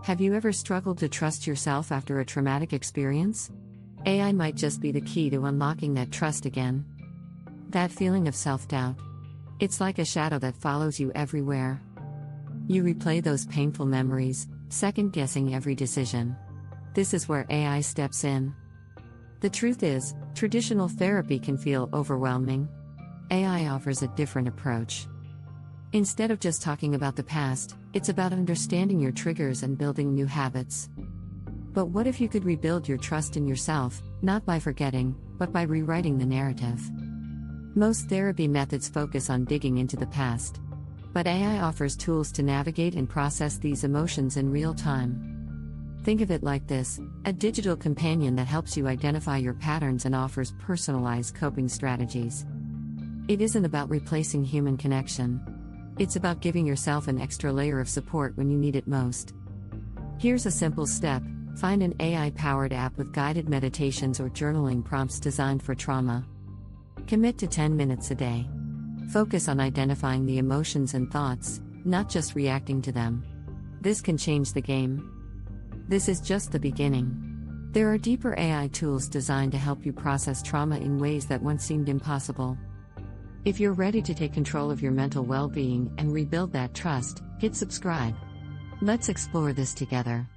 Have you ever struggled to trust yourself after a traumatic experience? AI might just be the key to unlocking that trust again. That feeling of self-doubt. It's like a shadow that follows you everywhere. You replay those painful memories, second-guessing every decision. This is where AI steps in. The truth is, traditional therapy can feel overwhelming. AI offers a different approach. Instead of just talking about the past, it's about understanding your triggers and building new habits. But what if you could rebuild your trust in yourself, not by forgetting, but by rewriting the narrative? Most therapy methods focus on digging into the past. But AI offers tools to navigate and process these emotions in real time. Think of it like this: a digital companion that helps you identify your patterns and offers personalized coping strategies. It isn't about replacing human connection. It's about giving yourself an extra layer of support when you need it most. Here's a simple step: find an AI-powered app with guided meditations or journaling prompts designed for trauma. Commit to 10 minutes a day. Focus on identifying the emotions and thoughts, not just reacting to them. This can change the game. This is just the beginning. There are deeper AI tools designed to help you process trauma in ways that once seemed impossible. If you're ready to take control of your mental well-being and rebuild that trust, hit subscribe. Let's explore this together.